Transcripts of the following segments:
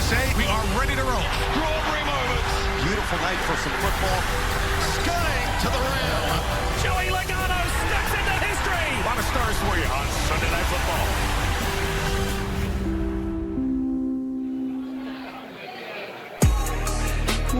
say we are ready to roll. Strawberry moments. Beautiful night for some football. Skying to the rim. Joey Logano steps into history. A lot of stars for you on Sunday Night Football.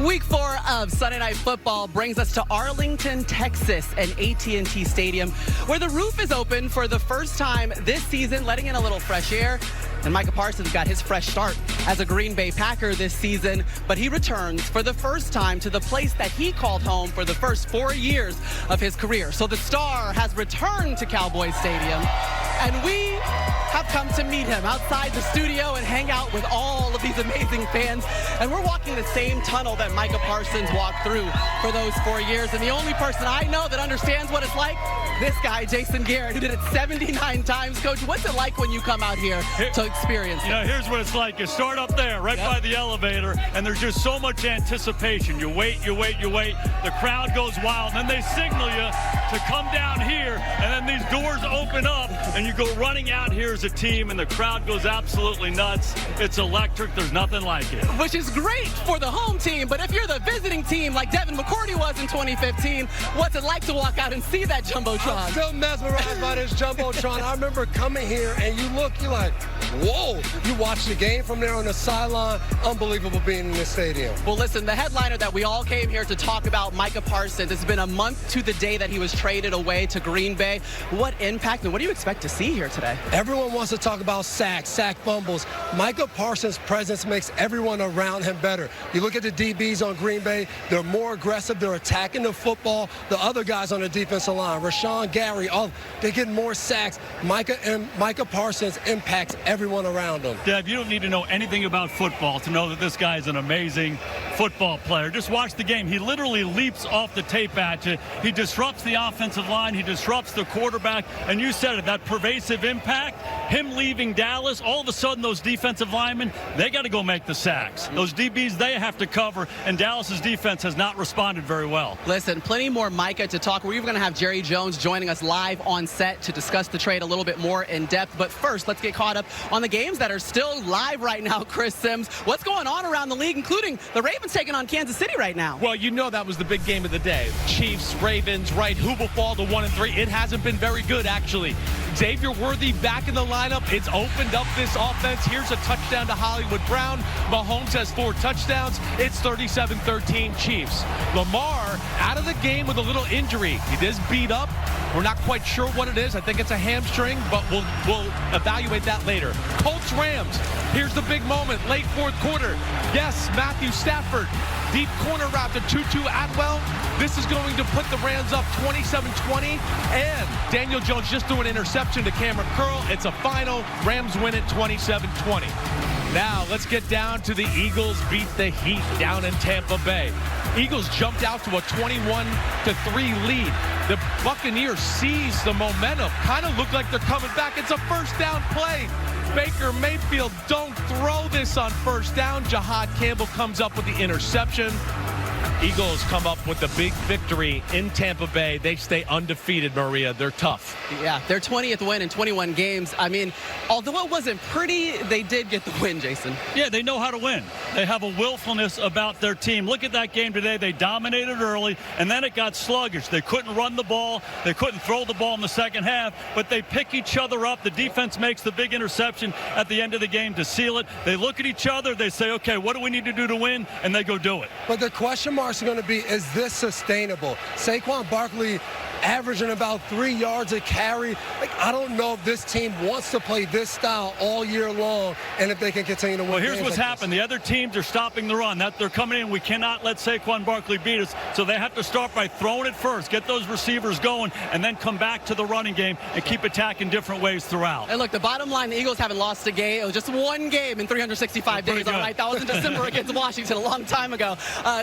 Week 4 of Sunday Night Football brings us to Arlington, Texas, and AT&T Stadium, where the roof is open for the first time this season, letting in a little fresh air. And Micah Parsons got his fresh start as a Green Bay Packer this season, but he returns for the first time to the place that he called home for the first 4 years of his career. So the star has returned to Cowboys Stadium, and we have come to meet him outside the studio and hang out with all of these amazing fans. And we're walking the same tunnel that Micah Parsons walked through for those 4 years. And the only person I know that understands what it's like, this guy, Jason Garrett, who did it 79 times. Coach, what's it like when you come out here to experience it? You know, here's what it's like. You start up there, right by the elevator, and there's just so much anticipation. You wait, you wait, you wait. The crowd goes wild, and then they signal you to come down here, and then these doors open up, and you go running out here as a team, and the crowd goes absolutely nuts. It's electric. There's nothing like it. Which is great for the home team, but if you're the visiting team like Devin McCourty was in 2015, what's it like to walk out and see that Jumbotron? I'm still mesmerized by this Jumbotron. I remember coming here, and you're like, whoa. You watch the game from there on the sideline. Unbelievable being in this stadium. Well, listen, the headliner that we all came here to talk about, Micah Parsons, it's been a month to the day that he was traded away to Green Bay. What impact and what do you expect to see here today? Everyone wants to talk about sacks, sack fumbles. Micah Parsons' presence makes everyone around him better. You look at the DBs on Green Bay, they're more aggressive, they're attacking the football. The other guys on the defensive line, Rashawn, Gary, they get more sacks. Micah Parsons impacts everyone around him. Dev, you don't need to know anything about football to know that this guy is an amazing football player. Just watch the game. He literally leaps off the tape at you. He disrupts the offensive line. He disrupts the quarterback. And you said it, that pervasive impact, him leaving Dallas, all of a sudden those defensive linemen, they got to go make the sacks. Those DBs, they have to cover, and Dallas's defense has not responded very well. Listen, plenty more Micah to talk. We're even going to have Jerry Jones joining us live on set to discuss the trade a little bit more in depth. But first, let's get caught up on the games that are still live right now. Chris Sims, what's going on around the league, including the Ravens taking on Kansas City right now? Well, you know that was the big game of the day. Chiefs, Ravens, right? Who will fall to 1-3? It hasn't been very good, actually. Xavier Worthy back in the lineup. It's opened up this offense. Here's a touchdown to Hollywood Brown. Mahomes has 4 touchdowns. It's 37-13 Chiefs. Lamar out of the game with a little injury. He is beat up. We're not quite sure what it is. I think it's a hamstring, but we'll evaluate that later. Colts Rams. Here's the big moment. Late 4th quarter. Yes, Matthew Stafford. Deep corner route to Tutu Atwell. This is going to put the Rams up 27-20. And Daniel Jones just threw an interception to Cameron Curl. It's a final. Rams win it 27-20. Now, let's get down to the Eagles beat the Heat down in Tampa Bay. Eagles jumped out to a 21-3 lead. The Buccaneers seized the momentum. Kind of look like they're coming back. It's a first down play. Baker Mayfield, don't throw this on first down. Jahad Campbell comes up with the interception. Eagles come up with the big victory in Tampa Bay. They stay undefeated, Maria. They're tough. Yeah, their 20th win in 21 games. I mean, although it wasn't pretty, they did get the win, Jason. Yeah, they know how to win. They have a willfulness about their team. Look at that game today. They dominated early, and then it got sluggish. They couldn't run the ball. They couldn't throw the ball in the second half, but they pick each other up. The defense makes the big interception at the end of the game to seal it. They look at each other. They say, okay, what do we need to do to win? And they go do it. But the question marks are going to be, is this sustainable? Saquon Barkley averaging about 3 yards a carry. I don't know if this team wants to play this style all year long and if they can continue to win. Well, here's what's happened. The other teams are stopping the run. They're coming in. We cannot let Saquon Barkley beat us. So they have to start by throwing it first, get those receivers going, and then come back to the running game and keep attacking different ways throughout. And look, the bottom line, the Eagles haven't lost a game. It was just one game in 365 days, all right? That was in December against Washington a long time ago.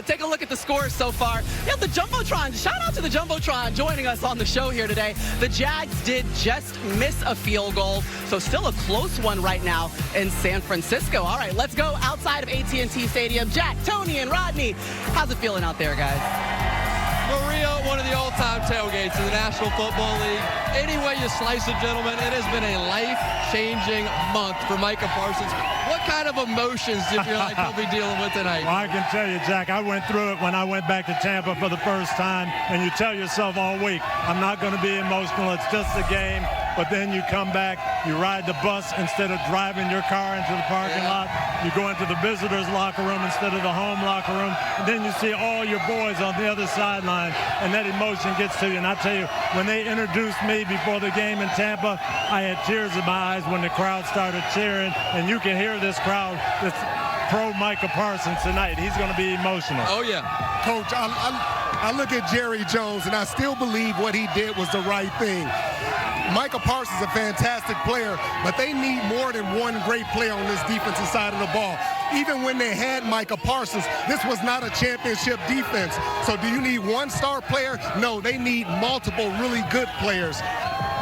Take a look at the scores so far. Yeah, the Jumbotron, shout out to the Jumbotron joining us on the show here today. The Jags did just miss a field goal, so still a close one right now in San Francisco. All right, let's go outside of AT&T Stadium. Jack, Tony, and Rodney, how's it feeling out there, guys? Maria, one of the all-time tailgates in the National Football League. Any way you slice it, gentlemen, it has been a life-changing month for Micah Parsons. What kind of emotions do you feel like he'll be dealing with tonight? Well, I can tell you, Jack, I went through it when I went back to Tampa for the first time, and you tell yourself all week, I'm not going to be emotional. It's just a game. But then you come back, you ride the bus instead of driving your car into the parking lot. You go into the visitors' locker room instead of the home locker room. And then you see all your boys on the other sideline, and that emotion gets to you. And I tell you, when they introduced me before the game in Tampa, I had tears in my eyes when the crowd started cheering. And you can hear this crowd that's pro Micah Parsons tonight. He's going to be emotional. Oh, yeah. Coach, I look at Jerry Jones, and I still believe what he did was the right thing. Micah Parsons is a fantastic player, but they need more than one great player on this defensive side of the ball. Even when they had Micah Parsons, this was not a championship defense. So do you need one star player? No, they need multiple really good players.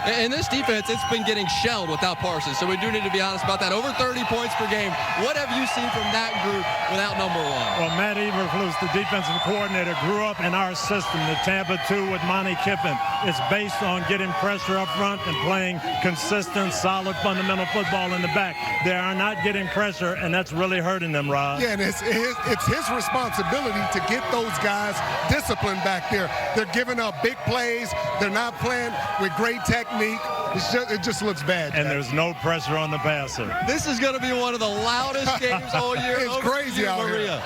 In this defense, it's been getting shelled without Parsons, so we do need to be honest about that. Over 30 points per game. What have you seen from that group without number one? Well, Matt Eberflus, the defensive coordinator, grew up in our system, the Tampa 2 with Monty Kiffin. It's based on getting pressure up front and playing consistent, solid, fundamental football in the back. They are not getting pressure, and that's really hurting them, Rob. Yeah, and it's his responsibility to get those guys disciplined back there. They're giving up big plays. They're not playing with great technique. It just looks bad. And there's no pressure on the passer. This is going to be one of the loudest games all year. It's crazy out here.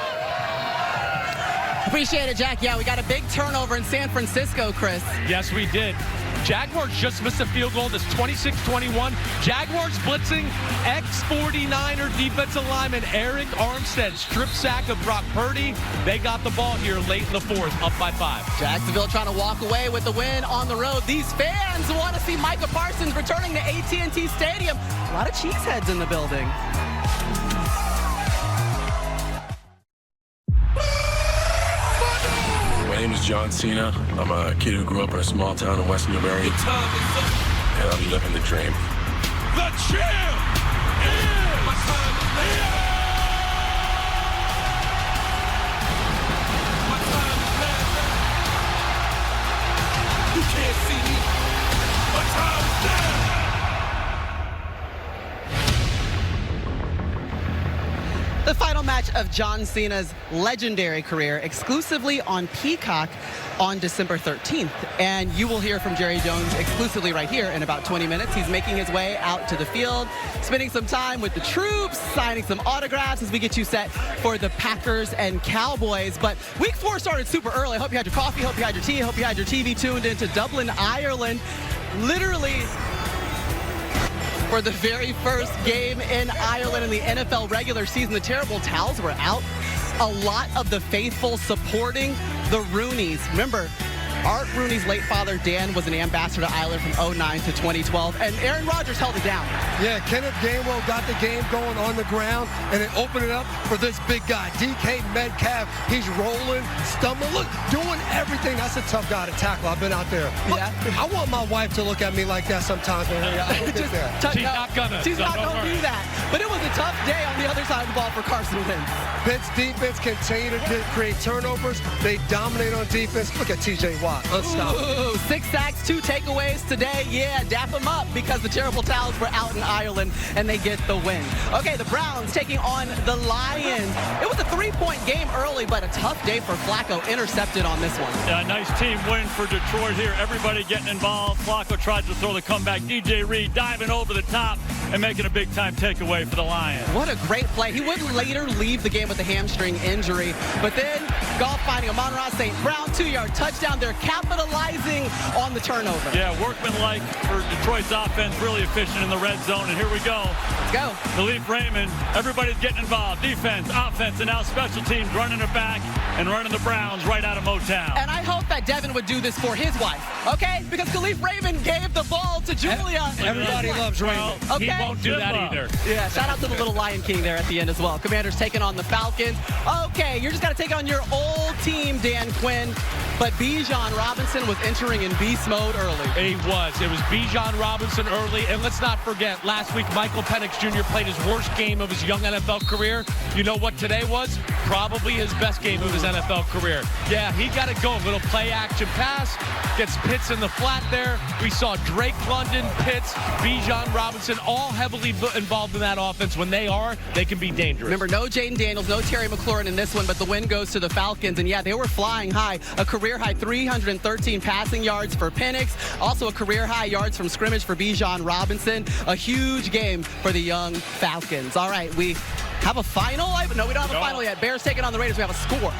Appreciate it, Jack. Yeah, we got a big turnover in San Francisco, Chris. Yes, we did. Jaguars just missed a field goal. That's 26-21. Jaguars blitzing ex-49er defensive lineman Eric Armstead. Strip sack of Brock Purdy. They got the ball here late in the fourth, up by 5. Jacksonville trying to walk away with the win on the road. These fans want to see Micah Parsons returning to AT&T Stadium. A lot of cheeseheads in the building. My name is John Cena. I'm a kid who grew up in a small town in West Newbury. And I'm living the dream. The champ is You can't see me. My time is down. The final match of John Cena's legendary career exclusively on Peacock on December 13th. And you will hear from Jerry Jones exclusively right here in about 20 minutes. He's making his way out to the field, spending some time with the troops, signing some autographs as we get you set for the Packers and Cowboys. But week 4 started super early. I hope you had your coffee, hope you had your tea, hope you had your TV tuned into Dublin, Ireland. Literally, for the very first game in Ireland in the NFL regular season, the terrible towels were out. A lot of the faithful supporting the Rooneys. Remember, Art Rooney's late father, Dan, was an ambassador to Ireland from 2009 to 2012, and Aaron Rodgers held it down. Yeah, Kenneth Gainwell got the game going on the ground, and it opened it up for this big guy, DK Metcalf. He's rolling, stumbling, look, doing everything. That's a tough guy to tackle. I've been out there. Yeah. I want my wife to look at me like that sometimes. She's not gonna. She's not gonna do that. But it was a tough day on the other side of the ball for Carson Wentz. Pitt's defense continue to create turnovers. They dominate on defense. Look at TJ Watt. Unstoppable. Ooh, 6 sacks, 2 takeaways today. Yeah, dap them up because the terrible towels were out in Ireland and they get the win. Okay, the Browns taking on the Lions. It was a 3-point game early, but a tough day for Flacco. Intercepted on this one. Yeah, nice team win for Detroit here. Everybody getting involved. Flacco tried to throw the comeback. DJ Reed diving over the top and making a big-time takeaway for the Lions. What a great play. He would later leave the game with a hamstring injury, but then Goff finding Amon-Ra St. Brown, 2-yard touchdown. They're capitalizing on the turnover. Yeah, workmanlike for Detroit's offense, really efficient in the red zone, and here we go. Let's go. Khalif Raymond, everybody's getting involved. Defense, offense, and now special teams running it back and running the Browns right out of Motown. And I hope that Devin would do this for his wife, okay? Because Khalif Raymond gave the ball to Julia. Everybody loves Raymond. Okay. He won't do that either. Yeah, shout out to the little Lion King there at the end as well. Commanders taking on the Falcons. Okay, you're just got to take on your old team, Dan Quinn. But Bijan Robinson was entering in beast mode early. He was. It was Bijan Robinson early. And let's not forget, last week, Michael Penix Jr. played his worst game of his young NFL career. You know what today was? Probably his best game of his NFL career. Yeah, he got it going. Little play-action pass. Gets Pitts in the flat there. We saw Drake London, Pitts, Bijan Robinson all heavily involved in that offense. When they are, they can be dangerous. Remember, no Jaden Daniels, no Terry McLaurin in this one, but the win goes to the Falcons. And yeah, they were flying high. A career-high 313 passing yards for Penix. Also a career-high yards from scrimmage for Bijan Robinson. A huge game for the young Falcons. All right, we have a final? No, we don't have a final yet. Bears taking on the Raiders. We have a score.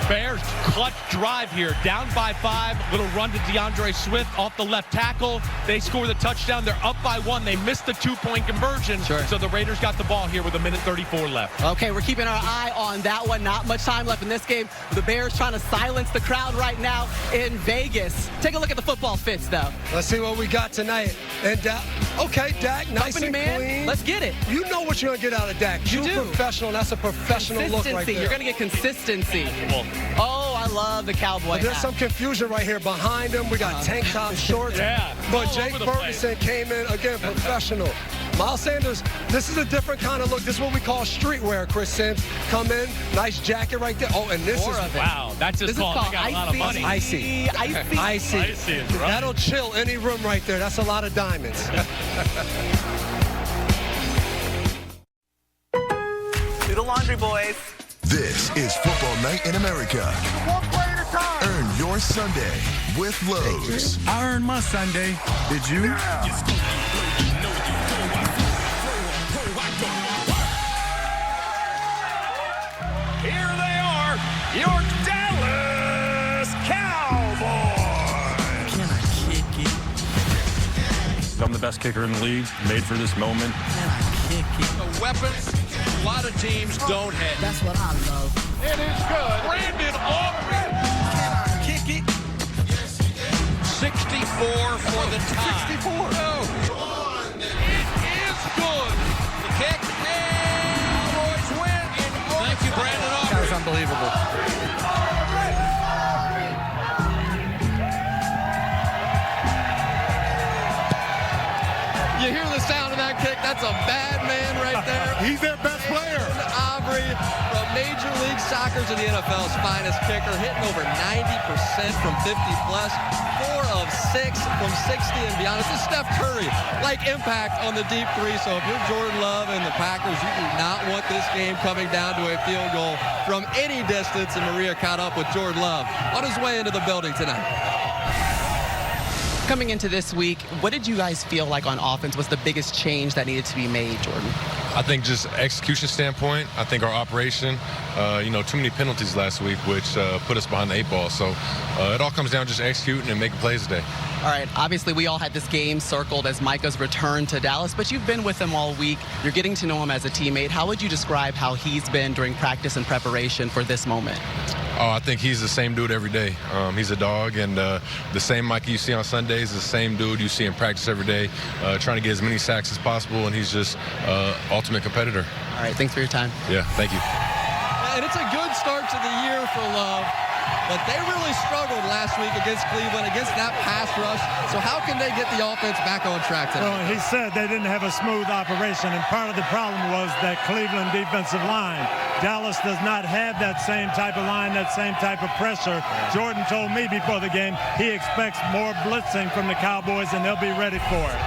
Bears clutch drive here, down by 5. Little run to DeAndre Swift off the left tackle. They score the touchdown. They're up by 1. They missed the 2-point conversion. So the Raiders got the ball here with 1:34 left. Okay, we're keeping our eye on that one. Not much time left in this game. The Bears trying to silence the crowd right now in Vegas. Take a look at the football fits, though. Let's see what we got tonight. And Dak, nice and clean. Let's get it. You know what you're going to get out of Dak. True professional. That's a professional look right there. You're going to get consistency. Oh, I love the cowboy But there's hat. some confusion right here behind him. We got tank top shorts. But Jake Ferguson came in, again, professional. Miles Sanders, this is a different kind of look. This is what we call streetwear, Chris Sims. Come in, nice jacket right there. Oh, and this is... Wow, that's just called they got a lot of money. Icy. Icy. That'll chill any room right there. That's a lot of diamonds. Do the laundry, boys. This is Football Night in America. One play at a time. Earn your Sunday with Lowe's. I earned my Sunday. Did you? Here they are, your Dallas Cowboys. Can I kick it? I'm the best kicker in the league, made for this moment. Can I kick it? The weapons a lot of teams don't have. That's what I love. It is good. Brandon Aubrey. Can I kick it? 64 for the tie. 64. Oh. It is good. The kick. Cowboys win in overtime. Thank you, Brandon Aubrey. That was unbelievable. You hear the sound of that kick? That's a bad man right there. He's their best player. Aubrey, from Major League Soccer to the NFL's finest kicker, hitting over 90% from 50 plus, 4 of 6 from 60 and beyond. It's a Steph Curry-like impact on the deep three. So if you're Jordan Love and the Packers, you do not want this game coming down to a field goal from any distance. And Maria caught up with Jordan Love on his way into the building tonight. Coming into this week, what did you guys feel like on offense was the biggest change that needed to be made, Jordan? I think just execution standpoint, I think our operation, too many penalties last week, which put us behind the 8 ball. So it all comes down to just executing and making plays today. All right, obviously we all had this game circled as Micah's return to Dallas, but you've been with him all week. You're getting to know him as a teammate. How would you describe how he's been during practice and preparation for this moment? Oh, I think he's the same dude every day. He's a dog, and the same Micah you see on Sundays is the same dude you see in practice every day, trying to get as many sacks as possible, and he's just ultimate competitor. All right, thanks for your time. Yeah, thank you. And it's a good start to the year for Love. But they really struggled last week against Cleveland, against that pass rush. So how can they get the offense back on track tonight? Well, he said they didn't have a smooth operation, and part of the problem was that Cleveland defensive line. Dallas does not have that same type of line, that same type of pressure. Jordan told me before the game he expects more blitzing from the Cowboys, and they'll be ready for it.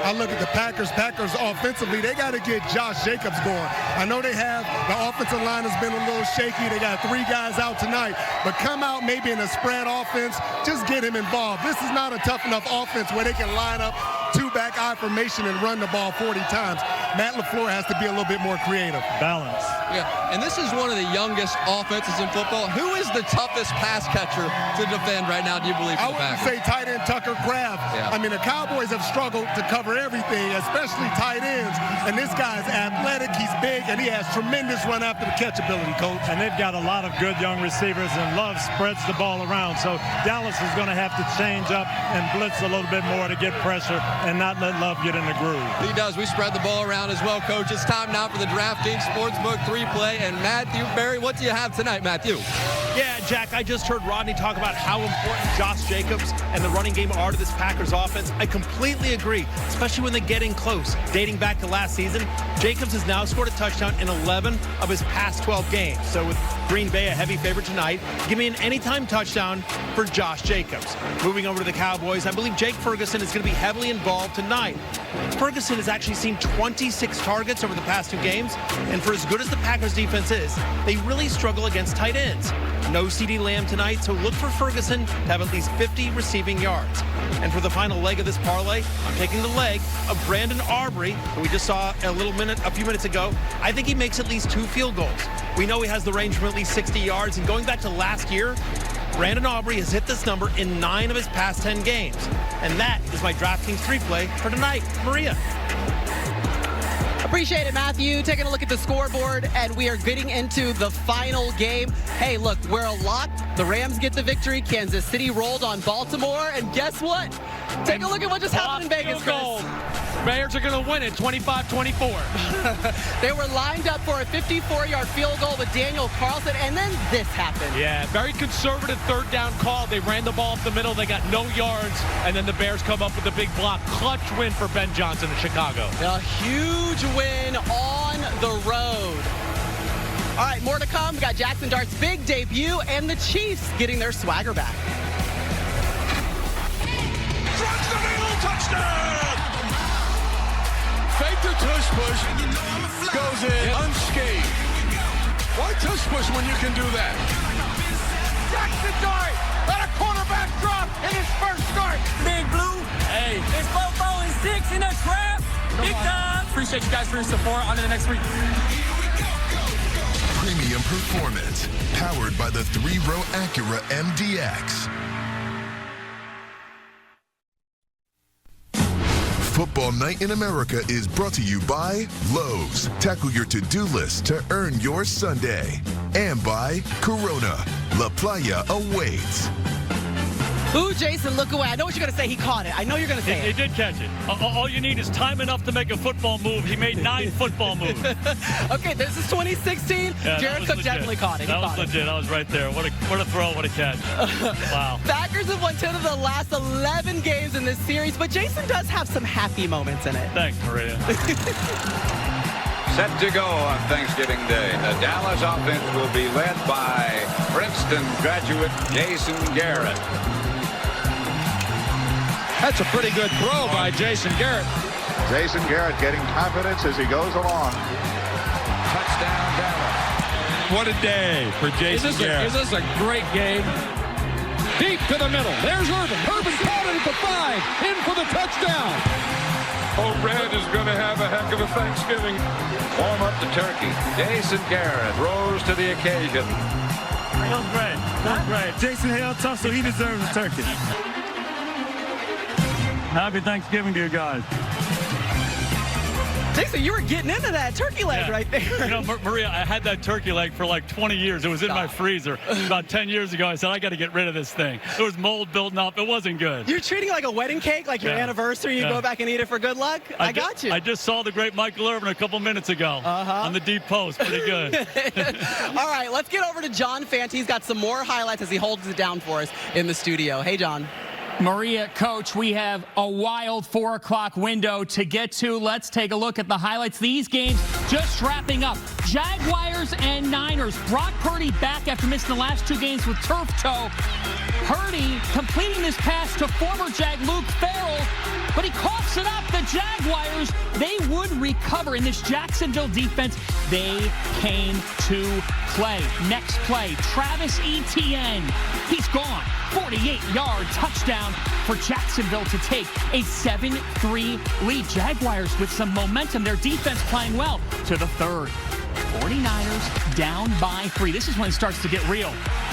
I look at the Packers. Packers offensively, they got to get Josh Jacobs going. I know they have, the offensive line has been a little shaky. They got 3 guys out tonight, but come out maybe in a spread offense, just get him involved. This is not a tough enough offense where they can line up 2-back I formation and run the ball 40 times. Matt LaFleur has to be a little bit more creative. Balance. Yeah, and this is one of the youngest offenses in football. Who is the toughest pass catcher to defend right now, do you believe, for the Packers? I would say tight end Tucker Kraft. Yeah. I mean, the Cowboys have struggled to cover everything, especially tight ends. And this guy's athletic, he's big, and he has tremendous run after the catch ability, Coach. And they've got a lot of good young receivers, and Love spreads the ball around. So Dallas is going to have to change up and blitz a little bit more to get pressure and not let Love get in the groove. He does. We spread the ball around as well, Coach. It's time now for the DraftKings Sportsbook 3-play. And Matthew Berry, what do you have tonight, Matthew? Yeah, Jack, I just heard Rodney talk about how important Josh Jacobs and the running game are to this Packers offense. I completely agree, especially when they get in close. Dating back to last season, Jacobs has now scored a touchdown in 11 of his past 12 games. So with Green Bay a heavy favorite tonight, give me an anytime touchdown for Josh Jacobs. Moving over to the Cowboys, I believe Jake Ferguson is going to be heavily involved tonight. Ferguson has actually seen 26 targets over the past 2 games, and for as good as the Packers defense is, they really struggle against tight ends. No CeeDee Lamb tonight, so look for Ferguson to have at least 50 receiving yards. And for the final leg of this parlay, I'm taking the leg of Brandon Aubrey, who we just saw a few minutes ago. I think he makes at least 2 field goals. We know he has the range from at least 60 yards, and going back to last year, Brandon Aubrey has hit this number in 9 of his past 10 games. And that is my DraftKings 3 play for tonight. Maria. Appreciate it, Matthew. Taking a look at the scoreboard, and we are getting into the final game. Hey, look, we're a lock. The Rams get the victory. Kansas City rolled on Baltimore, and guess what? Take a look at what just happened in Vegas, Chris. Bears are going to win it 25-24. They were lined up for a 54-yard field goal with Daniel Carlson, and then this happened. Yeah, very conservative third down call. They ran the ball up the middle. They got no yards, and then the Bears come up with a big block. Clutch win for Ben Johnson in Chicago. A huge win on the road. All right, more to come. We got Jackson Dart's big debut and the Chiefs getting their swagger back. Threads the middle, touchdown! Fake the tush push, goes in unscathed. Why tush push when you can do that? Jackson Dart, let a quarterback drop in his first start. Big Blue, hey, it's 4-4-6 in the trap. Big time. Appreciate you guys for your support. On to the next week. Premium performance, powered by the 3-row Acura MDX. Football Night in America is brought to you by Lowe's. Tackle your to-do list to earn your Sunday. And by Corona. La Playa awaits. Ooh, Jason, look away. I know what you're going to say. He caught it. I know you're going to say it. He did catch it. All you need is time enough to make a football move. He made 9 football moves. Okay, this is 2016. Yeah, Jared Cook definitely caught it. That was legit. I was right there. What a throw. What a catch. Wow. Packers have won 10 of the last 11 games in this series, but Jason does have some happy moments in it. Thanks, Maria. Set to go on Thanksgiving Day. The Dallas offense will be led by Princeton graduate Jason Garrett. That's a pretty good throw by Jason Garrett. Jason Garrett getting confidence as he goes along. Touchdown, Dallas. What a day for Jason Garrett. Is this a great game? Deep to the middle. There's Urban. Urban caught it at the 5. In for the touchdown. Oh, Red is going to have a heck of a Thanksgiving. Warm up the turkey. Jason Garrett rose to the occasion. Feels great. Feels great. Jason held tough, so he deserves a turkey. Happy Thanksgiving to you guys. Jason, you were getting into that turkey leg right there. You know, Maria, I had that turkey leg for like 20 years. It was in my freezer. About 10 years ago, I said, I got to get rid of this thing. There was mold building up. It wasn't good. You're treating it like a wedding cake, like your anniversary. You go back and eat it for good luck? I got you. I just saw the great Michael Irvin a couple minutes ago on the deep post. Pretty good. All right, let's get over to John Fant. He's got some more highlights as he holds it down for us in the studio. Hey, John. Maria, Coach, we have a wild 4 o'clock window to get to. Let's take a look at the highlights. These games just wrapping up. Jaguars and Niners. Brock Purdy back after missing the last 2 games with turf toe. Purdy completing this pass to former Jag Luke Farrell, but he coughs it up. The Jaguars, they would recover in this Jacksonville defense. They came to play. Next play, Travis Etienne. He's gone. 48-yard touchdown for Jacksonville to take a 7-3 lead. Jaguars with some momentum. Their defense playing well to the 3rd. 49ers down by 3. This is when it starts to get real.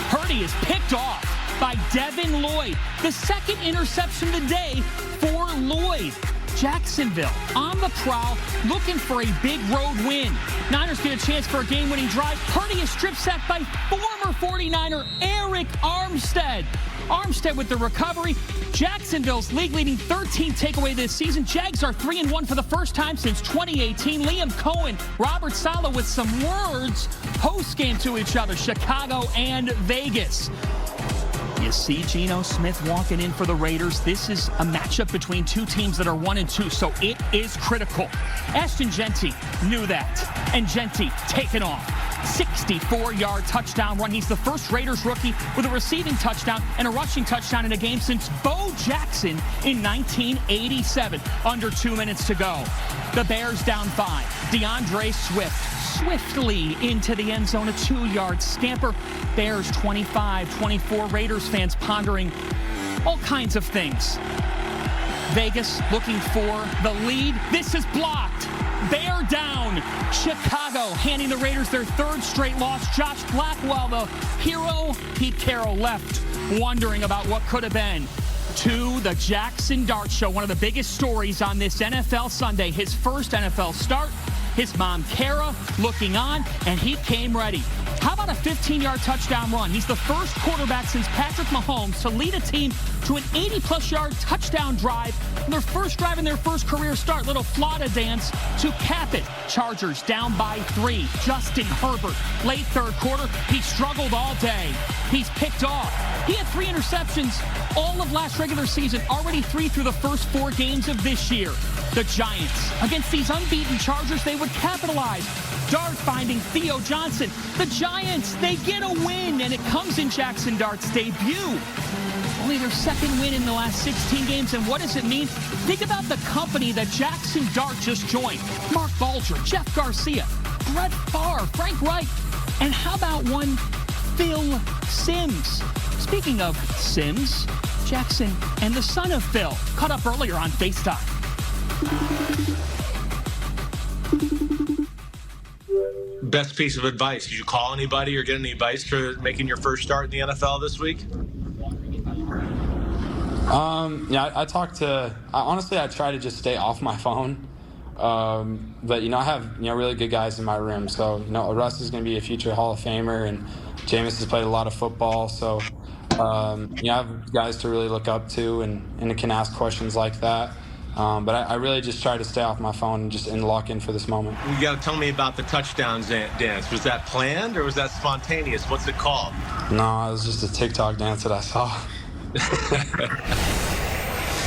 Purdy is picked off by Devin Lloyd. The 2nd interception of the day for Lloyd. Jacksonville on the prowl, looking for a big road win. Niners get a chance for a game-winning drive. Purdy is strip sacked by former 49er Eric Armstead. Armstead with the recovery. Jacksonville's league-leading 13 takeaway this season. Jags are 3-1 for the first time since 2018. Liam Cohen, Robert Saleh with some words post-game to each other. Chicago and Vegas. You see Geno Smith walking in for the Raiders. This is a matchup between two teams that are 1-2, so it is critical. Ashton Jeanty knew that, and Jeanty taken off. 64-yard touchdown run. He's the first Raiders rookie with a receiving touchdown and a rushing touchdown in a game since Bo Jackson in 1987. Under 2 minutes to go. The Bears down 5. DeAndre Swift swiftly into the end zone, a 2-yard scamper. Bears 25-24. Raiders fans pondering all kinds of things. Vegas looking for the lead. This is blocked. Bear down. Chicago handing the Raiders their 3rd straight loss. Josh Blackwell, the hero. Pete Carroll left wondering about what could have been. To the Jackson Dart Show, one of the biggest stories on this NFL Sunday. His first NFL start. His mom, Kara, looking on, and he came ready. How about a 15-yard touchdown run? He's the first quarterback since Patrick Mahomes to lead a team to an 80-plus yard touchdown drive on their first drive in their first career start. Little Florida dance to cap it. Chargers down by 3. Justin Herbert, late 3rd quarter. He struggled all day. He's picked off. He had 3 interceptions all of last regular season, already 3 through the first 4 games of this year. The Giants, against these unbeaten Chargers, they would capitalize. Dart finding Theo Johnson. The Giants, they get a win, and it comes in Jackson Dart's debut. Only their 2nd win in the last 16 games, and what does it mean? Think about the company that Jackson Dart just joined. Mark Baldry, Jeff Garcia, Brett Favre, Frank Reich, and how about one Phil Simms? Speaking of Simms, Jackson and the son of Phil caught up earlier on FaceTime. Best piece of advice? Did you call anybody or get any advice for making your first start in the NFL this week? Yeah, I talked to. Honestly, I try to just stay off my phone. But I have really good guys in my room. So Russ is going to be a future Hall of Famer, and Jameis has played a lot of football. So I have guys to really look up to and can ask questions like that. But I really just try to stay off my phone and lock in for this moment. You got to tell me about the touchdown dance. Was that planned or was that spontaneous? What's it called? No, it was just a TikTok dance that I saw.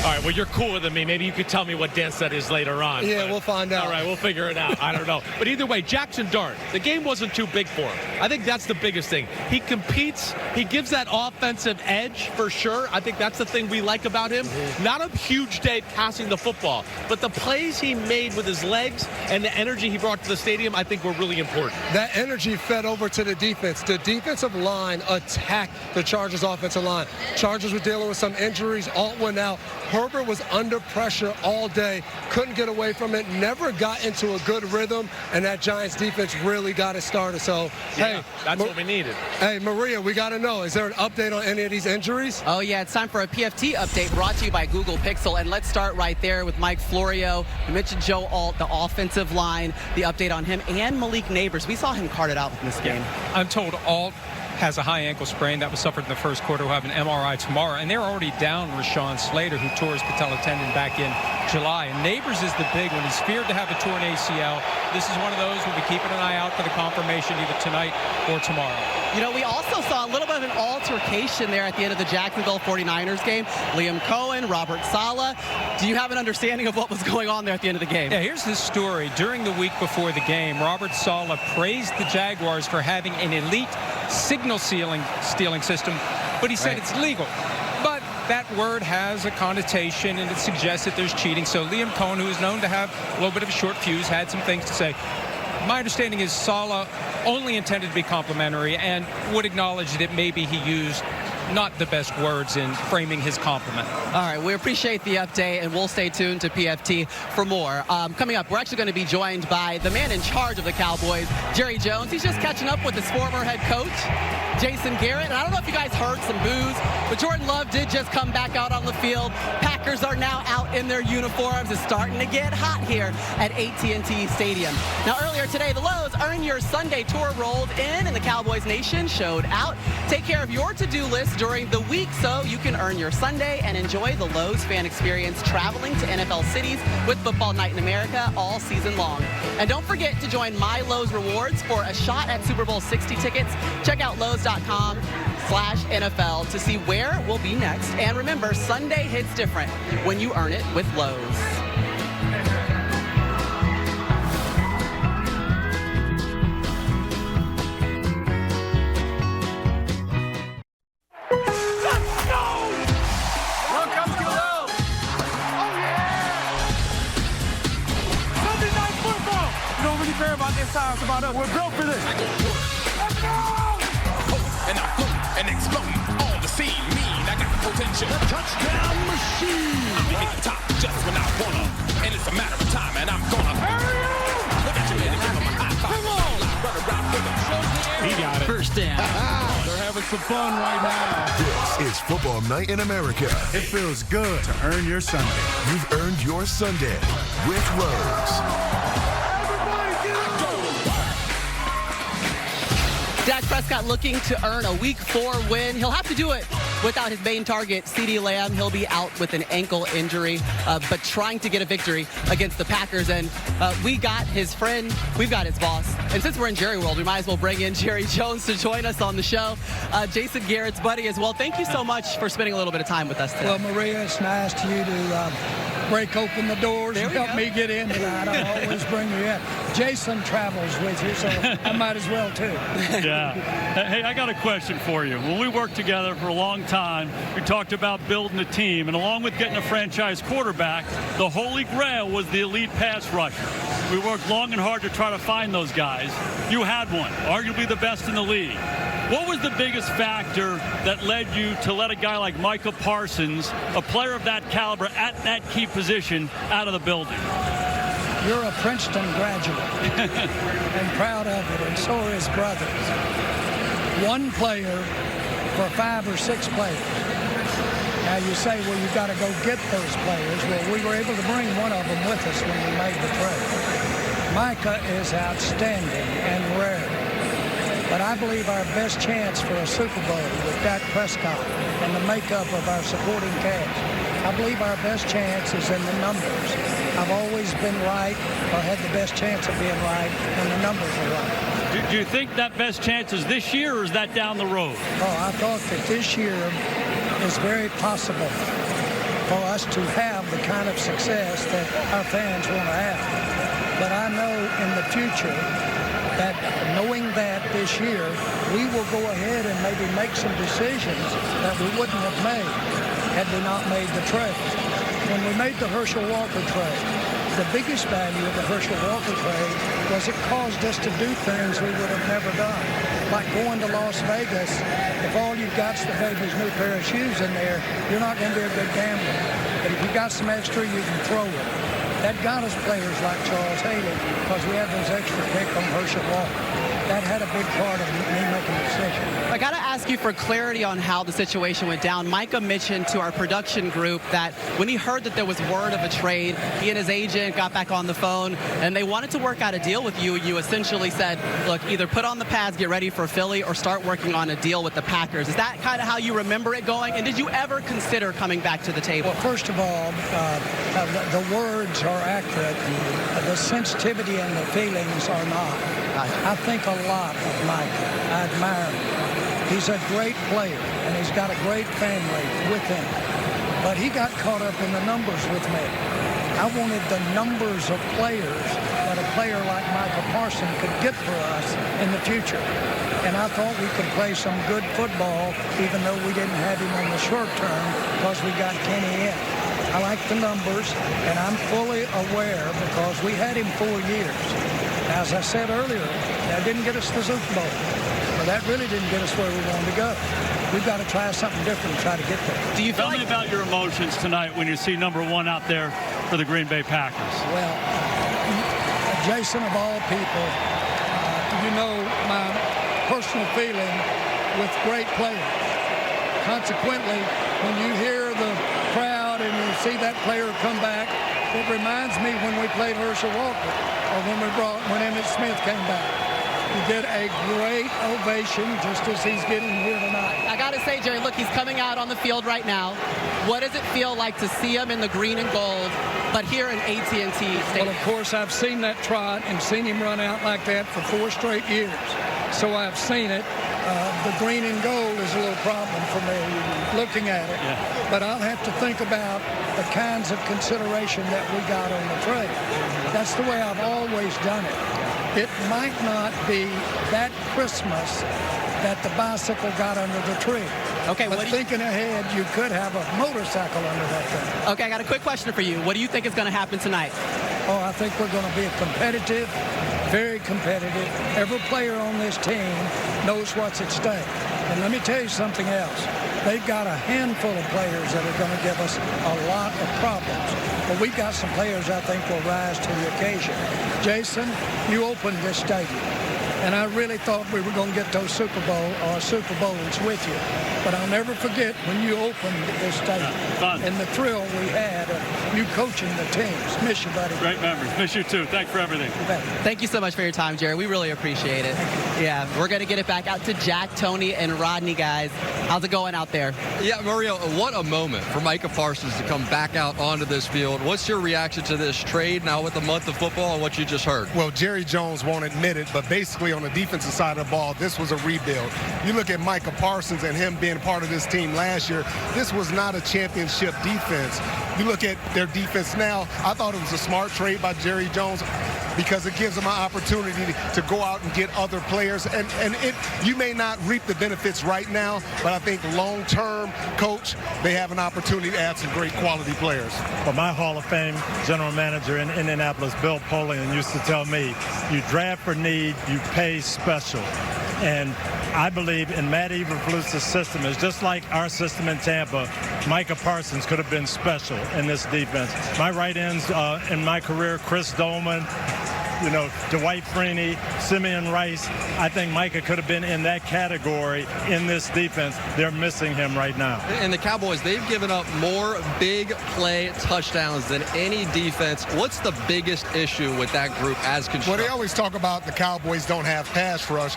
All right, well, you're cooler than me. Maybe you could tell me what dance that is later on. Yeah, we'll find out. All right, we'll figure it out. I don't know. But either way, Jackson Dart, the game wasn't too big for him. I think that's the biggest thing. He competes. He gives that offensive edge for sure. I think that's the thing we like about him. Mm-hmm. Not a huge day passing the football, but the plays he made with his legs and the energy he brought to the stadium, I think were really important. That energy fed over to the defense. The defensive line attacked the Chargers offensive line. Chargers were dealing with some injuries. Alt went out. Herbert was under pressure all day, couldn't get away from it, never got into a good rhythm, and that Giants defense really got it started. So, hey, that's what we needed. Hey, Maria, we got to know, is there an update on any of these injuries? Oh, yeah, it's time for a PFT update brought to you by Google Pixel. And let's start right there with Mike Florio. You mentioned Joe Alt, the offensive line, the update on him, and Malik Neighbors. We saw him carted out in this game. I'm told Alt has a high ankle sprain that was suffered in the first quarter. Will have an MRI tomorrow, and they're already down Rashawn Slater, who tore his patella tendon back in July. And Neighbors is the big one. He's feared to have a torn ACL. This is one of those we'll be keeping an eye out for the confirmation either tonight or tomorrow. We also saw a little bit of an altercation there at the end of the Jacksonville 49ers game. Liam Cohen, Robert Saleh. Do you have an understanding of what was going on there at the end of the game? Yeah, here's the story. During the week before the game, Robert Saleh praised the Jaguars for having an elite signal stealing system, but he said it's legal. But that word has a connotation, and it suggests that there's cheating. So Liam Cohen, who is known to have a little bit of a short fuse, had some things to say. My understanding is Saleh only intended to be complimentary and would acknowledge that maybe he used not the best words in framing his compliment. All right, we appreciate the update, and we'll stay tuned to PFT for more. Coming up, we're actually going to be joined by the man in charge of the Cowboys, Jerry Jones. He's just catching up with his former head coach, Jason Garrett. And I don't know if you guys heard some boos, but Jordan Love did just come back out on the field. Packers are now out in their uniforms. It's starting to get hot here at AT&T Stadium. Now, earlier today, the Lowe's Earn Your Sunday tour rolled in, and the Cowboys Nation showed out. Take care of your to-do list during the week so you can earn your Sunday and enjoy the Lowe's fan experience traveling to NFL cities with Football Night in America all season long. And don't forget to join My Lowe's Rewards for a shot at Super Bowl 60 tickets. Check out Lowe's.com/NFL to see where we'll be next. And remember, Sunday hits different when you earn it with Lowe's. It's about us. We're built for this. Let's go! And I float and explode on the scene. Mean, I got potential. The touchdown machine. I'm at the top just when I wanna. And it's a matter of time, and I'm gonna. Look at you, man. Give him a high five. Come on. Run around with him. He got it. First down. They're having some fun right now. This is Football Night in America. It feels good to earn your Sunday. You've earned your Sunday with Lowe's. Dak Prescott looking to earn a Week 4 win. He'll have to do it without his main target, CeeDee Lamb. He'll be out with an ankle injury, but trying to get a victory against the Packers. And we got his friend, we've got his boss. And since we're in Jerry World, we might as well bring in Jerry Jones to join us on the show. Jason Garrett's buddy as well. Thank you so much for spending a little bit of time with us today. Well, Maria, it's nice to you to break open the doors and help me get in tonight. I'll always bring you in. Jason travels with you, so I might as well, too. Yeah. Hey, I got a question for you. When we worked together for a long time, we talked about building a team, and along with getting a franchise quarterback, the holy grail was the elite pass rusher. We worked long and hard to try to find those guys. You had one, arguably the best in the league. What was the biggest factor that led you to let a guy like Micah Parsons, a player of that caliber at that key position, out of the building? You're a Princeton graduate and proud of it, and so are his brothers. One player for 5 or 6 players. Now you say, well, you've got to go get those players. Well, we were able to bring one of them with us when we made the trade. Micah is outstanding and rare. But I believe our best chance for a Super Bowl with Dak Prescott and the makeup of our supporting cast, I believe our best chance is in the numbers. I've always been right, or had the best chance of being right, when the numbers are right. Do you think that best chance is this year, or is that down the road? Oh, I thought that this year is very possible for us to have the kind of success that our fans want to have. But I know in the future that knowing that this year, we will go ahead and maybe make some decisions that we wouldn't have made had we not made the trade. When we made the Herschel Walker trade, the biggest value of the Herschel Walker trade was it caused us to do things we would have never done. Like going to Las Vegas, if all you've got is the baby's new pair of shoes in there, you're not going to be a good gambler. But if you got some extra, you can throw it. That got us players like Charles Haley because we had those extra picks on Herschel Walker. That had a big part of me making a decision. I got to ask you for clarity on how the situation went down. Micah mentioned to our production group that when he heard that there was word of a trade, he and his agent got back on the phone and they wanted to work out a deal with you. You essentially said, look, either put on the pads, get ready for Philly, or start working on a deal with the Packers. Is that kind of how you remember it going? And did you ever consider coming back to the table? Well, first of all, the words are accurate. The sensitivity and the feelings are not. I think a lot of Micah. I admire him. He's a great player, and he's got a great family with him. But he got caught up in the numbers with me. I wanted the numbers of players that a player like Micah Parsons could get for us in the future. And I thought we could play some good football, even though we didn't have him on the short term because we got Kenny in. I like the numbers, and I'm fully aware because we had him 4 years. As I said earlier, That didn't get us to the Super Bowl. But that really didn't get us where we wanted to go. We've got to try something different and try to get there. Do you tell me about your emotions tonight when you see number 1 out there for the Green Bay Packers? Well, Jason, of all people, you know my personal feeling with great players. Consequently, when you hear the crowd and you see that player come back, it reminds me when we played Herschel Walker or when Emmitt Smith came back. He did a great ovation just as he's getting here tonight. I got to say, Jerry, look, he's coming out on the field right now. What does it feel like to see him in the green and gold, but here in AT&T Stadium? Well, of course, I've seen that trot and seen him run out like that for 4 straight years. So I've seen it. The green and gold is a little problem for me looking at it. Yeah. But I'll have to think about the kinds of consideration that we got on the trade. That's the way I've always done it. It might not be that Christmas that the bicycle got under the tree. Okay, but thinking ahead, you could have a motorcycle under that thing. Okay, I got a quick question for you. What do you think is going to happen tonight? Oh, I think we're going to be competitive, very competitive. Every player on this team knows what's at stake. And let me tell you something else. They've got a handful of players that are going to give us a lot of problems. But we've got some players I think will rise to the occasion. Jason, you opened this stadium. And I really thought we were going to get those Super Bowls with you. But I'll never forget when you opened this stadium and the thrill we had of you coaching the teams. Miss you, buddy. Great memories. Miss you, too. Thanks for everything. Thank you so much for your time, Jerry. We really appreciate it. Yeah, we're going to get it back out to Jack, Tony, and Rodney, guys. How's it going out there? Yeah, Mario, what a moment for Micah Parsons to come back out onto this field. What's your reaction to this trade now with the month of football and what you just heard? Well, Jerry Jones won't admit it, but basically on the defensive side of the ball, this was a rebuild. You look at Micah Parsons and him being part of this team last year, this was not a championship defense. You look at their defense now, I thought it was a smart trade by Jerry Jones because it gives them an opportunity to go out and get other players. And you may not reap the benefits right now, but I think long-term, Coach, they have an opportunity to add some great quality players. Well, my Hall of Fame general manager in Indianapolis, Bill Polian, used to tell me, you draft for need, you pay special. And I believe in Matt Eberflus's system is just like our system in Tampa. Micah Parsons could have been special in this defense. My right ends in my career, Chris Dolman, Dwight Freeney, Simeon Rice. I think Micah could have been in that category in this defense. They're missing him right now. And the Cowboys, they've given up more big play touchdowns than any defense. What's the biggest issue with that group as constructed? Well, they always talk about the Cowboys don't have pass rush,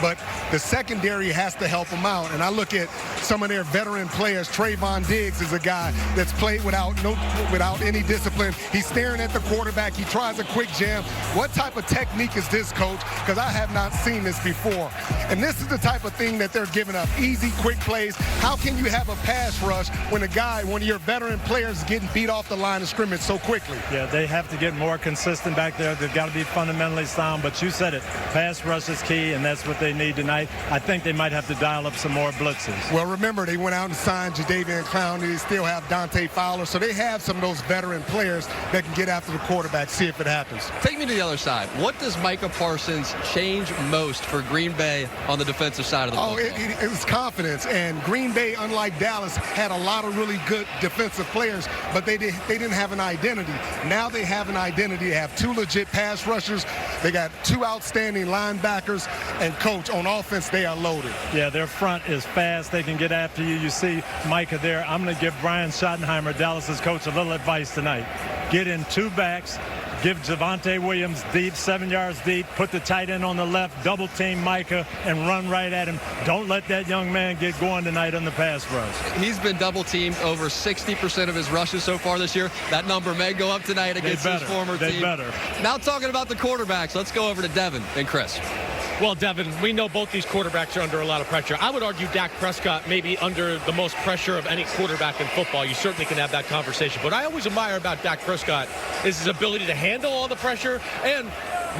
but the secondary has to help them out. And I look at some of their veteran players. Trayvon Diggs is a guy that's played without any discipline. He's staring at the quarterback. He tries a quick jam. What type of technique is this, Coach? Because I have not seen this before. And this is the type of thing that they're giving up. Easy, quick plays. How can you have a pass rush when one of your veteran players is getting beat off the line of scrimmage so quickly? Yeah, they have to get more consistent back there. They've got to be fundamentally sound. But you said it. Pass rush is key, and that's what they need tonight. I think they might have to dial up some more blitzes. Well, remember, they went out and signed Jadeveon Clowney. They still have Dante Fowler. So they have some of those veteran players that can get after the quarterback, see if it happens. Take me to the other side. What does Micah Parsons change most for Green Bay on the defensive side of the ball? It was confidence. And Green Bay, unlike Dallas, had a lot of really good defensive players, but they didn't have an identity. Now they have an identity. They have 2 legit pass rushers. They got 2 outstanding linebackers. And, Coach, on offense, they are loaded. Yeah, their front is fast. They can get after you. You see Micah there. I'm going to give Brian Schottenheimer, Dallas's coach, a little advice tonight. Get in 2 backs. Give Javonte Williams deep, 7 yards deep, put the tight end on the left, double team Micah, and run right at him. Don't let that young man get going tonight on the pass rush. He's been double teamed over 60% of his rushes so far this year. That number may go up tonight against his former team. They better. Now talking about the quarterbacks, let's go over to Devin and Chris. Well, Devin, we know both these quarterbacks are under a lot of pressure. I would argue Dak Prescott may be under the most pressure of any quarterback in football. You certainly can have that conversation. What I always admire about Dak Prescott is his ability to handle all the pressure and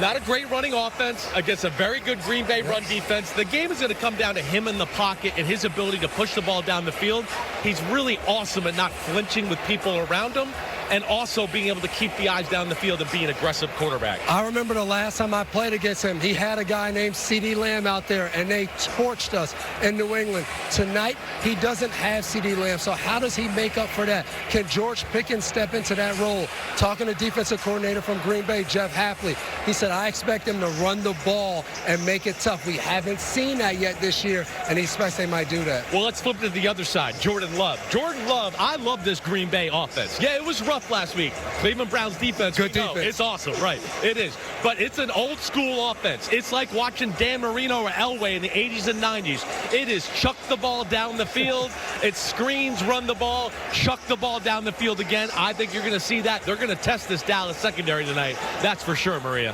not a great running offense against a very good Green Bay run defense. The game is going to come down to him in the pocket and his ability to push the ball down the field. He's really awesome at not flinching with people around him. and also being able to keep the eyes down the field and be an aggressive quarterback. I remember the last time I played against him, he had a guy named CeeDee Lamb out there, and they torched us in New England. Tonight, he doesn't have CeeDee Lamb, so how does he make up for that? Can George Pickens step into that role? Talking to defensive coordinator from Green Bay, Jeff Hafley, he said, I expect him to run the ball and make it tough. We haven't seen that yet this year, and he expects they might do that. Well, let's flip to the other side. Jordan Love. Jordan Love, I love this Green Bay offense. Yeah, it was rough last week. Cleveland Browns defense. Good defense. It's awesome, right? It is. But it's an old school offense. It's like watching Dan Marino or Elway in the 80s and 90s. It is chuck the ball down the field. It's screens, run the ball, chuck the ball down the field again. I think you're going to see that. They're going to test this Dallas secondary tonight. That's for sure, Maria.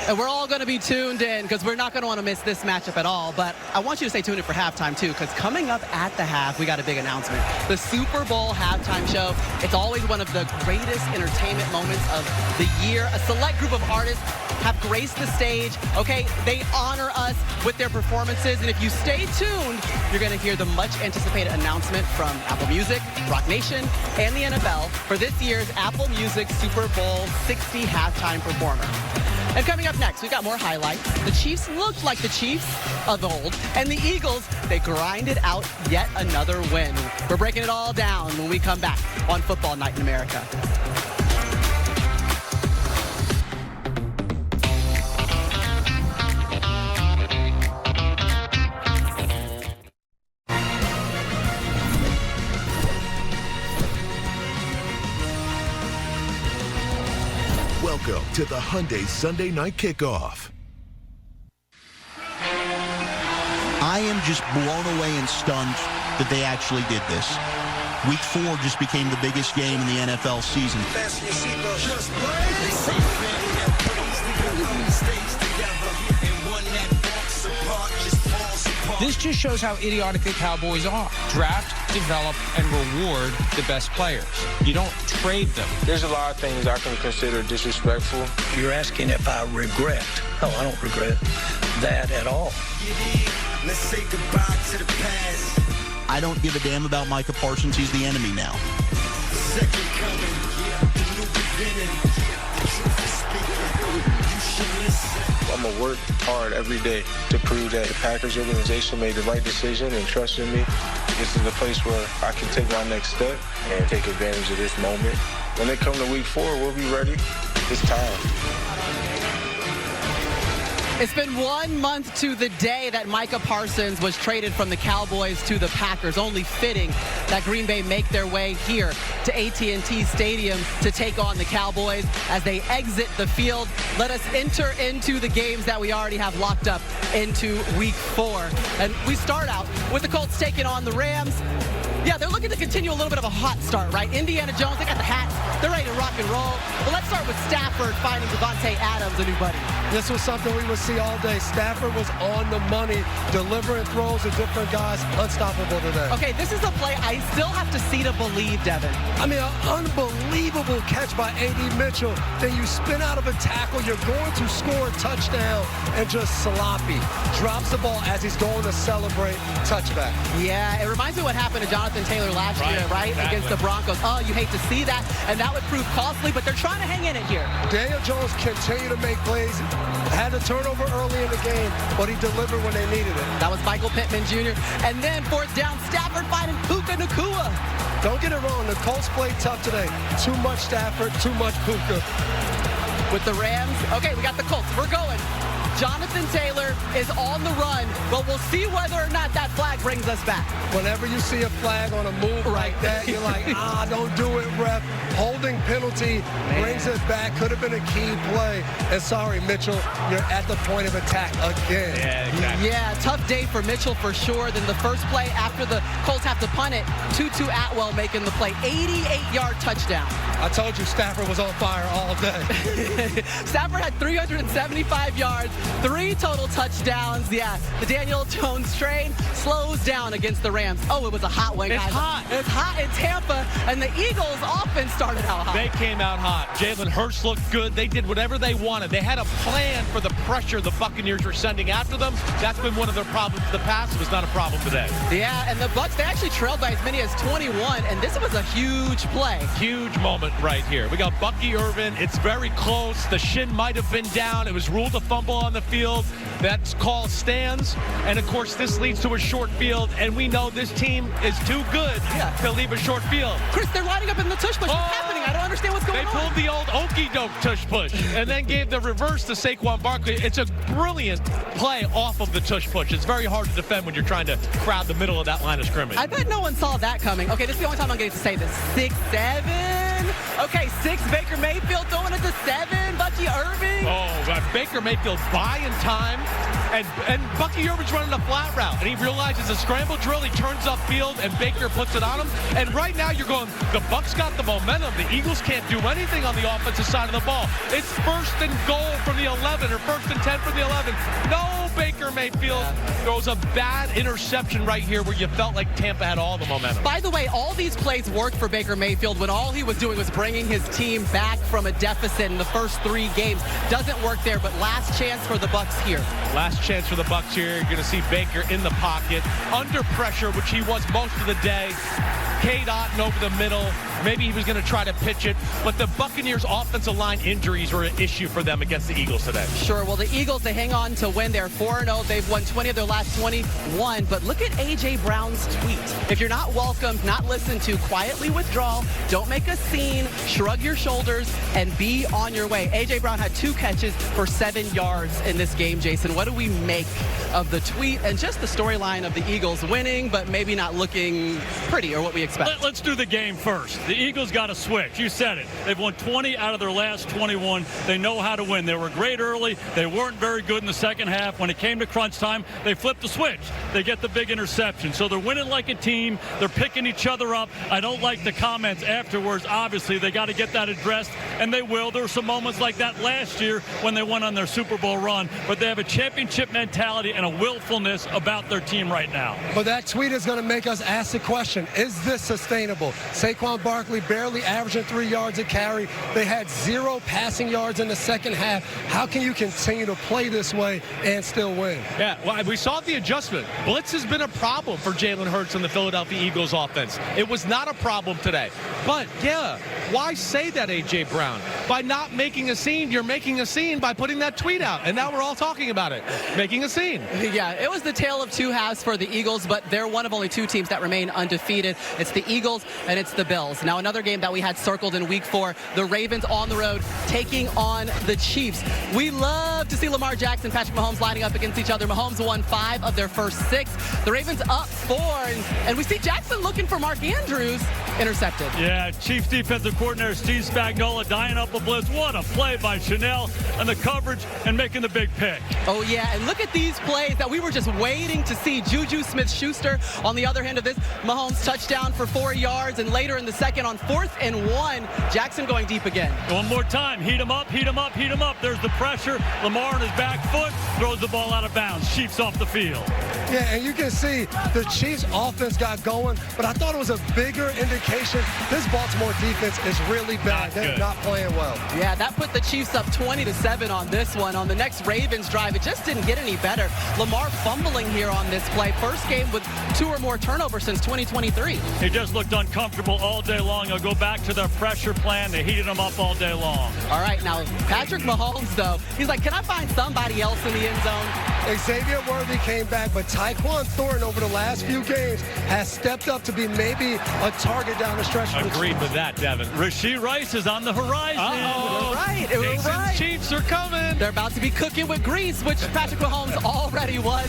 And we're all going to be tuned in because we're not going to want to miss this matchup at all. But I want you to stay tuned in for halftime, too, because coming up at the half, we got a big announcement. The Super Bowl halftime show. It's always one of the greatest entertainment moments of the year. A select group of artists have graced the stage. Okay, they honor us with their performances. And if you stay tuned, you're going to hear the much anticipated announcement from Apple Music, Rock Nation, and the NFL for this year's Apple Music Super Bowl 60 halftime performer. And coming up next, we got more highlights. The Chiefs looked like the Chiefs of old, and the Eagles, they grinded out yet another win. We're breaking it all down when we come back on Football Night in America. Welcome to the Hyundai Sunday Night Kickoff. I am just blown away and stunned that they actually did this. Week 4 just became the biggest game in the NFL season. This just shows how idiotic the Cowboys are. Draft, develop, and reward the best players. You don't trade them. There's a lot of things I can consider disrespectful. You're asking if I regret. Oh, I don't regret that at all. Let's say goodbye to the past. I don't give a damn about Micah Parsons. He's the enemy now. Second coming, the new beginning. I'm going to work hard every day to prove that the Packers organization made the right decision and trusted me. This is the place where I can take my next step and take advantage of this moment. When they come to week 4, we'll be ready. It's time. It's been 1 month to the day that Micah Parsons was traded from the Cowboys to the Packers. Only fitting that Green Bay make their way here to AT&T Stadium to take on the Cowboys as they exit the field. Let us enter into the games that we already have locked up into week 4. And we start out with the Colts taking on the Rams. Yeah, they're looking to continue a little bit of a hot start, right? Indiana Jones, they got the hats. They're ready to rock and roll. But let's start with Stafford finding Devontae Adams a new buddy. This was something we would see all day. Stafford was on the money, delivering throws to different guys, unstoppable today. Okay, this is a play I still have to see to believe, Devin. I mean, an unbelievable catch by A.D. Mitchell. Then you spin out of a tackle. You're going to score a touchdown and just sloppy. Drops the ball as he's going to celebrate. Touchback. Yeah, it reminds me what happened to Jonathan Taylor last year, right? Exactly. Against the Broncos. Oh, you hate to see that, and that would prove costly, but they're trying to hang in it here. Daniel Jones continued to make plays. Had a turnover early in the game, but he delivered when they needed it. That was Michael Pittman Jr. And then 4th down, Stafford finding Puka Nacua. Don't get it wrong, the Colts played tough today. Too much Stafford, too much Puka. With the Rams, okay, we got the Colts. We're going. Jonathan Taylor is on the run, but we'll see whether or not that flag brings us back. Whenever you see a flag on a move like that, you're like, don't do it, ref. Holding penalty brings us back. Could have been a key play. And sorry, Mitchell, you're at the point of attack again. Yeah, exactly. Yeah, tough day for Mitchell for sure. Then the first play after the Colts have to punt it, Tutu Atwell making the play. 88-yard touchdown. I told you Stafford was on fire all day. Stafford had 375 yards, 3 total touchdowns. Yeah, the Daniel Jones train slows down against the Rams. Oh, it was a hot one, guys. It's hot. It's hot in Tampa, and the Eagles offense started out hot. They came out hot. Jalen Hurts looked good. They did whatever they wanted. They had a plan for the pressure the Buccaneers were sending after them. That's been one of their problems in the past. It was not a problem today. Yeah, and the Bucs, they actually trailed by as many as 21, and this was a huge play. Huge moment right here. We got Bucky Irvin. It's very close. The shin might have been down. It was ruled a fumble on the field. That call stands. And, of course, this leads to a short field, and we know this team is too good to leave a short field. Chris, they're lining up in the tush push. What's happening? I don't understand what's going on. They pulled the old okey-doke tush push and then gave the reverse to Saquon Barkley. It's a brilliant play off of the tush push. It's very hard to defend when you're trying to crowd the middle of that line of scrimmage. I bet no one saw that coming. Okay, this is the only time I'm getting to say this. 6-7. Okay, 6, Baker Mayfield throwing it to 7, Bucky Irving. Oh, Baker Mayfield buying time. And Bucky Irvin's running a flat route, and he realizes a scramble drill. He turns upfield, and Baker puts it on him. And right now, you're going, the Bucs got the momentum. The Eagles can't do anything on the offensive side of the ball. It's 1st and goal from the 11, or 1st and 10 from the 11. No, Baker Mayfield throws a bad interception right here where you felt like Tampa had all the momentum. By the way, all these plays worked for Baker Mayfield when all he was doing was bringing his team back from a deficit in the first 3 games. Doesn't work there, but last chance for the Bucs here. Last chance for the Bucs here. You're going to see Baker in the pocket, under pressure, which he was most of the day. Cade Otton over the middle. Maybe he was going to try to pitch it, but the Buccaneers' offensive line injuries were an issue for them against the Eagles today. Sure. Well, the Eagles, they hang on to win. They're 4-0. They've won 20 of their last 21. But look at A.J. Brown's tweet. If you're not welcomed, not listened to, quietly withdraw. Don't make a scene. Shrug your shoulders and be on your way. A.J. Brown had 2 catches for 7 yards in this game, Jason. What do we make of the tweet and just the storyline of the Eagles winning, but maybe not looking pretty or what we expect? Let's do the game first. The Eagles got to switch. You said it. They've won 20 out of their last 21. They know how to win. They were great early. They weren't very good in the second half. When it came to crunch time, they flipped the switch. They get the big interception. So they're winning like a team. They're picking each other up. I don't like the comments afterwards. Obviously, they got to get that addressed, and they will. There were some moments like that last year when they went on their Super Bowl run, but they have a championship mentality and a willfulness about their team right now. But that tweet is going to make us ask the question, is this sustainable? Saquon Barkley barely averaging 3 yards a carry. They had 0 passing yards in the second half. How can you continue to play this way and still win? Yeah, well, we saw the adjustment. Blitz has been a problem for Jalen Hurts and the Philadelphia Eagles offense. It was not a problem today. But, yeah, why say that, A.J. Brown? By not making a scene, you're making a scene by putting that tweet out. And now we're all talking about it, making a scene. Yeah, it was the tale of 2 halves for the Eagles, but they're one of only 2 teams that remain undefeated. It's the Eagles and it's the Bills. Now, another game that we had circled in week 4, the Ravens on the road taking on the Chiefs. We love to see Lamar Jackson, Patrick Mahomes lining up against each other. Mahomes won 5 of their first 6. The Ravens up 4, and we see Jackson looking for Mark Andrews, intercepted. Yeah, Chiefs defensive coordinator Steve Spagnuolo dying up a blitz. What a play by Chanel and the coverage and making the big pick. Oh, yeah, and look at these plays that we were just waiting to see. Juju Smith-Schuster on the other end of this. Mahomes touchdown for 4 yards, and later in the second on 4th and 1, Jackson going deep again. One more time. Heat him up, heat him up, heat him up. There's the pressure. Lamar on his back foot throws the ball out of bounds. Chiefs off the field. Yeah, and you can see the Chiefs offense got going, but I thought it was a bigger indication this Baltimore defense is really bad. They're not playing well. Yeah, that put the Chiefs up 20-7 on this one. On the next Ravens drive, it just didn't get any better. Lamar fumbling here on this play. First game with 2 or more turnovers since 2023. He just looked uncomfortable all day long. They'll go back to their pressure plan. They heated him up all day long. All right, now Patrick Mahomes, though, he's like, can I find somebody else in the end zone? Xavier Worthy came back, but Tyquan Thornton over the last few games has stepped up to be maybe a target down the stretch. Agreed with that, Devin. Rashee Rice is on the horizon. Uh-oh. Right. Chiefs are coming. They're about to be cooking with grease, which Patrick Mahomes already was.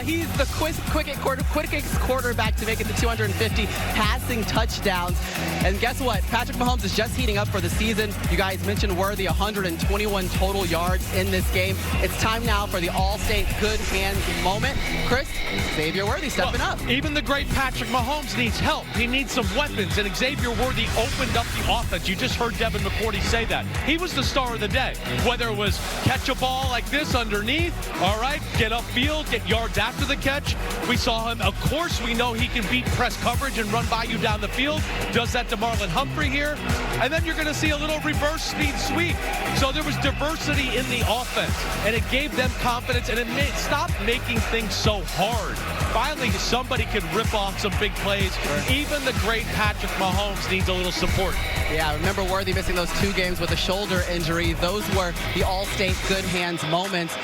He's the quickest quarterback to make it to 250 passing touchdowns. And guess what? Patrick Mahomes is just heating up for the season. You guys mentioned Worthy, 121 total yards in this game. It's time now for the All-State good hands moment. Chris, Xavier Worthy stepping up. Even the great Patrick Mahomes needs help. He needs some weapons, and Xavier Worthy opened up the offense. You just heard Devin McCourty say that. He was the star of the day. Whether it was catch a ball like this underneath, all right, get upfield, get yards after the catch. We saw him. Of course, we know he can beat press coverage and run by you down the field. Does that to Marlon Humphrey here. And then you're going to see a little reverse speed sweep. So there was diversity in the offense, and it gave them confidence, and it stopped making things so hard. Finally, somebody could rip off some big plays. Even the great Patrick Mahomes needs a little support. Yeah, remember Worthy missing those 2 games with a shoulder injury. Those were the All-State good hands moments.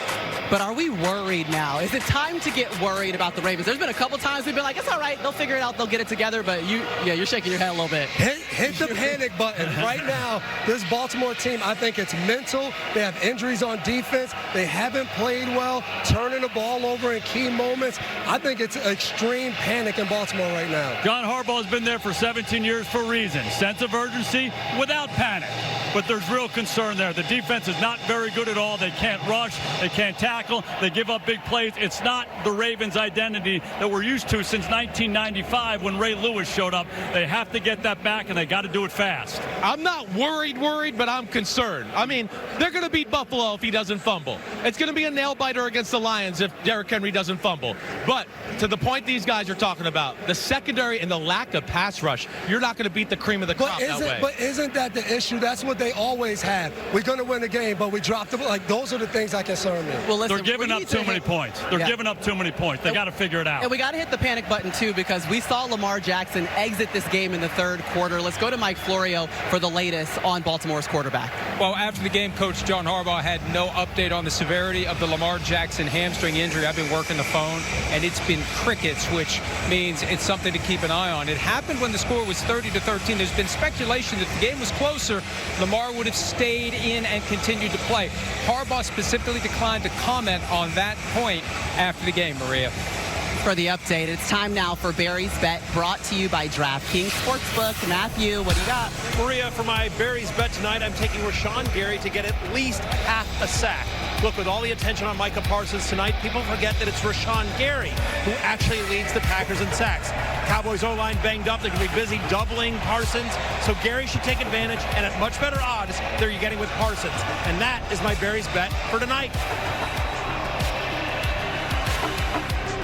But are we worried now? Is it time to get worried about the Ravens? There's been a couple times we've been like, it's all right, they'll figure it out, they'll get it together, but you're shaking your head a little bit. Hit the panic button. Right now, this Baltimore team, I think it's mental. They have injuries on defense. They haven't played well, turning the ball over in key moments. I think it's extreme panic in Baltimore right now. John Harbaugh's been there for 17 years for a reason. Sense of urgency without panic. But there's real concern there. The defense is not very good at all. They can't rush. They can't tackle. They give up big plays. It's not the Ravens' identity that we're used to since 1995 when Ray Lewis showed up. They have to get that back, and they got to do it fast. I'm not worried, but I'm concerned. I mean, they're going to beat Buffalo if he doesn't fumble. It's going to be a nail-biter against the Lions if Derrick Henry doesn't fumble. But to the point these guys are talking about, the secondary and the lack of pass rush, you're not going to beat the cream of the crop that way. But isn't that the issue? That's what they always have. We're going to win the game, but we dropped them. Like, those are the things that concern me. Well, listen, they're giving up too many points. They're giving up too many points. They got to figure it out. And we got to hit the panic button, too, because we saw Lamar Jackson exit this game in the 3rd quarter. Let's go to Mike Florio for the latest on Baltimore's quarterback. Well, after the game, Coach John Harbaugh had no update on the severity of the Lamar Jackson hamstring injury. I've been working the phone, and it's been crickets, which means it's something to keep an eye on. It happened when the score was 30-13. There's been speculation that if the game was closer, Lamar would have stayed in and continued to play. Harbaugh specifically declined to comment on that point after the game, Maria. For the update, it's time now for Barry's Bet, brought to you by DraftKings Sportsbook. Matthew, what do you got? Maria, for my Barry's Bet tonight, I'm taking Rashawn Gary to get at least half a sack. Look, with all the attention on Micah Parsons tonight, people forget that it's Rashawn Gary who actually leads the Packers in sacks. Cowboys O-line banged up. They're going to be busy doubling Parsons, so Gary should take advantage, and at much better odds than you're getting with Parsons. And that is my Barry's Bet for tonight.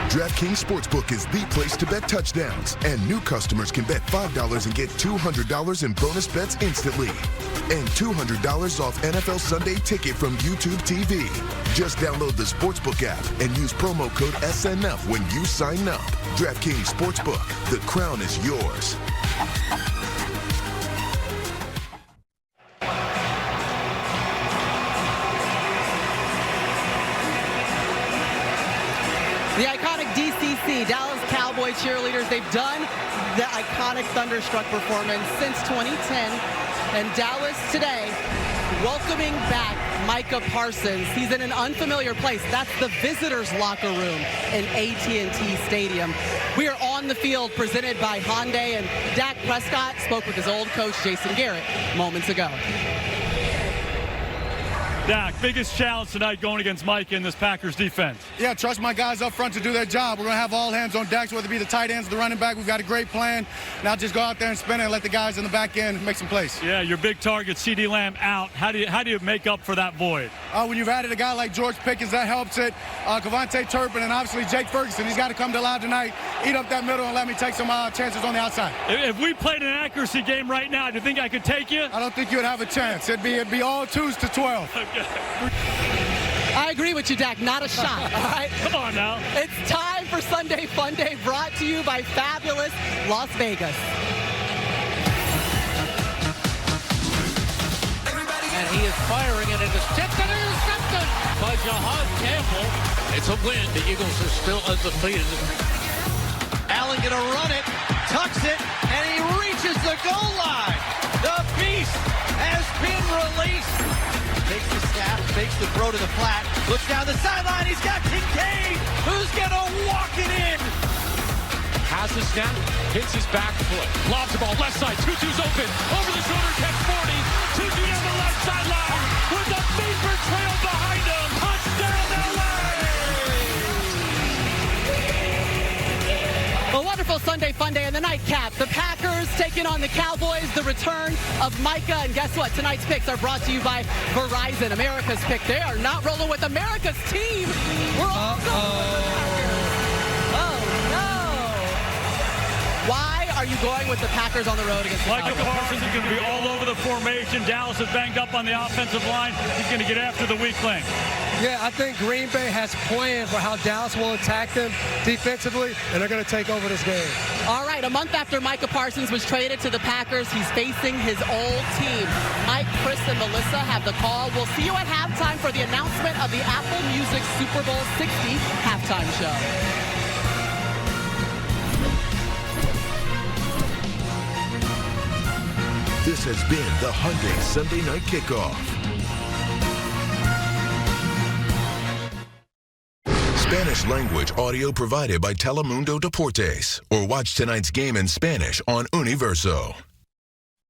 DraftKings Sportsbook is the place to bet touchdowns, and new customers can bet $5 and get $200 in bonus bets instantly. And $200 off NFL Sunday Ticket from YouTube TV. Just download the Sportsbook app and use promo code SNF when you sign up. DraftKings Sportsbook, the crown is yours. The iconic DCC, Dallas Cowboy cheerleaders, they've done the iconic Thunderstruck performance since 2010. And Dallas today welcoming back Micah Parsons. He's in an unfamiliar place. That's the visitors' locker room in AT&T Stadium. We are on the field presented by Hyundai, and Dak Prescott spoke with his old coach, Jason Garrett, moments ago. Dak, biggest challenge tonight going against Mike in this Packers defense. Yeah, trust my guys up front to do their job. We're going to have all hands on deck, whether it be the tight ends or the running back. We've got a great plan. Now just go out there and spin it and let the guys in the back end make some plays. Yeah, your big target, CeeDee Lamb, out. How do you make up for that void? When you've added a guy like George Pickens, that helps it. Kevontae Turpin and obviously Jake Ferguson. He's got to come to live tonight, eat up that middle, and let me take some chances on the outside. If we played an accuracy game right now, do you think I could take you? I don't think you would have a chance. It'd be all 2s to 12. Okay. I agree with you, Dak. Not a shot, all right? Come on now. It's time for Sunday Fun Day, brought to you by fabulous Las Vegas. And he is firing, and it is tipped and intercepted by Jahad Campbell. It's a win. The Eagles are still undefeated. Allen going to run it, tucks it, and he reaches the goal line. The beast has been released. Takes the snap, fakes the throw to the flat, looks down the sideline, he's got Kincaid, who's gonna walk it in. Has the snap, hits his back foot, lobs the ball left side. Tutu's open, over the shoulder, catch 40. Tutu down the left sideline with the vapor trail behind him. Touchdown, LA! A wonderful Sunday fun day in the nightcap. The Packers taking on the Cowboys, the return of Micah. And guess what? Tonight's picks are brought to you by Verizon, America's pick. They are not rolling with America's team. We're all going with the Packers. Oh, no. Why are you going with the Packers on the road against the Micah Cowboys? Parsons is going to be all over the formation. Dallas is banged up on the offensive line. He's going to get after the weak link. Yeah, I think Green Bay has planned for how Dallas will attack them defensively, and they're going to take over this game. All right, a month after Micah Parsons was traded to the Packers, he's facing his old team. Mike, Chris, and Melissa have the call. We'll see you at halftime for the announcement of the Apple Music Super Bowl 60 halftime show. This has been the Hyundai Sunday Night Kickoff. Spanish language audio provided by Telemundo Deportes. Or watch tonight's game in Spanish on Universo.